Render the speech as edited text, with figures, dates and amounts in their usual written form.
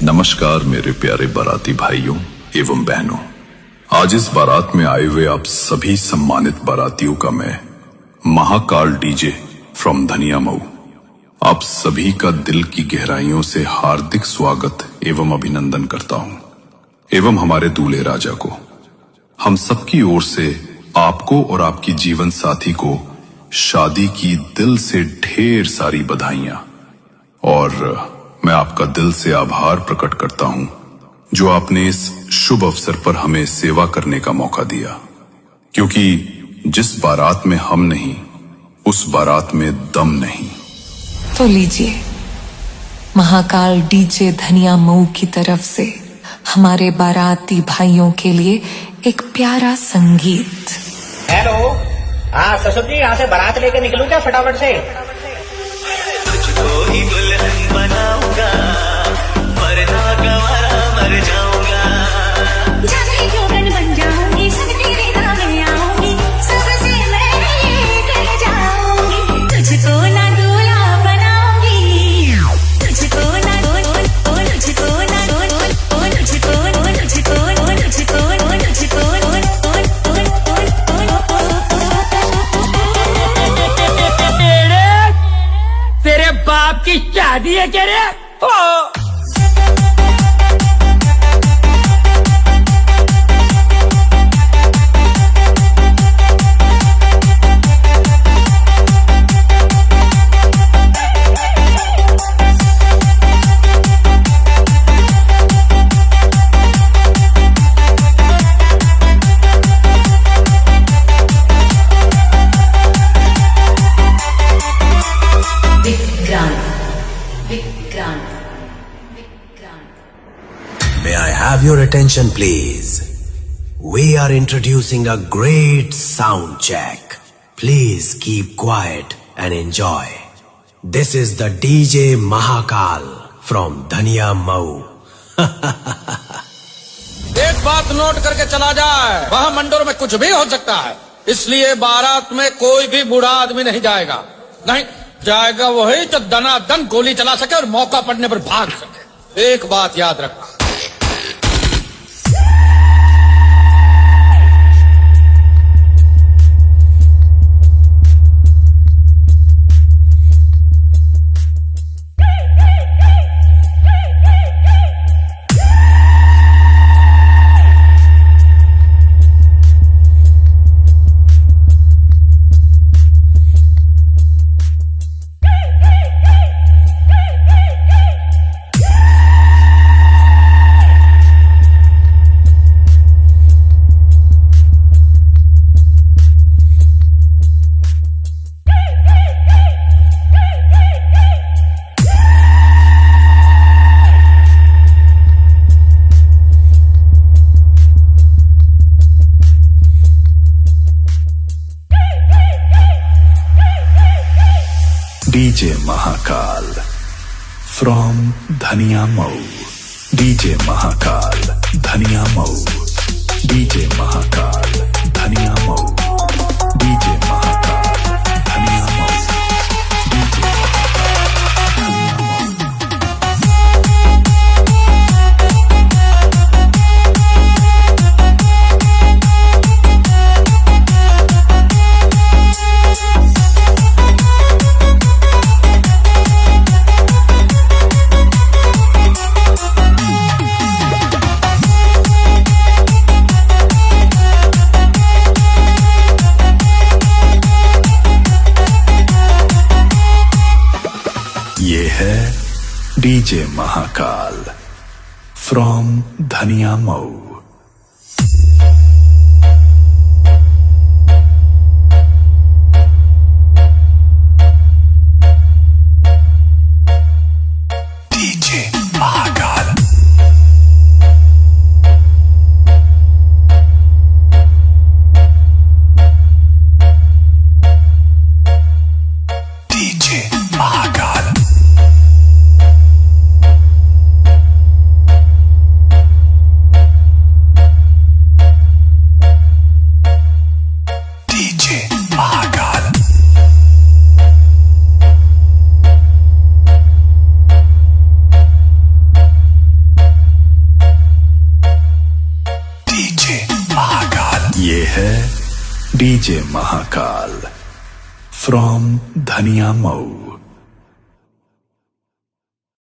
नमस्कार मेरे प्यारे बाराती भाइयों एवं बहनों। आज इस बारात में आए हुए आप सभी सम्मानित बारातियों का मैं महाकाल डीजे फ्रॉम धनिया मऊ आप सभी का दिल की गहराइयों से हार्दिक स्वागत एवं अभिनंदन करता हूं एवं हमारे दूल्हे राजा को हम सबकी ओर से आपको और आपकी जीवन साथी को शादी की दिल से ढेर सारी बधाइयां और मैं आपका दिल से आभार प्रकट करता हूं जो आपने इस शुभ अवसर पर हमें सेवा करने का मौका दिया, क्योंकि जिस बारात में हम नहीं उस बारात में दम नहीं। तो लीजिए महाकाल डीजे धनिया मऊ की तरफ से हमारे बाराती भाइयों के लिए एक प्यारा संगीत। हेलो, हाँ ससुर जी, यहाँ से बारात लेके निकलूं क्या फटाफट से? तुझको ही दुल्हन बनाऊंगा, वरना गंवारा मर जाऊंगा। जाने क्यों बन जाऊंगी, सब तेरे नाम आऊंगी, सबसे मैं कर जाऊंगी। तुझको ना दूल्हा बनाऊंगी, तुझको ना तुझको ना तेरे बाप की शादी है क्या रे? May I have your attention, please? We are introducing a great sound check. Please keep quiet and enjoy. This is the DJ Mahakal from Dhaniya Mau. एक बात नोट करके चला जाए, वहाँ मंडोर में कुछ भी हो सकता है, इसलिए बारात में कोई भी बूढ़ा आदमी नहीं जाएगा। नहीं जाएगा वही जो दनादन गोली चला सके और मौका पड़ने पर भाग सके। एक बात याद रखना। DJ Mahakal from Dhaniya Mau. DJ Mahakal Dhaniya Mau. DJ Mahakal Dhaniya Mau. DJ Mahakal Dhaniya Mau. DJ ये है डीजे महाकाल फ्रॉम धनिया मऊ। डीजे महाकाल। डीजे महाकाल। है डीजे महाकाल फ्रॉम धनिया मऊ।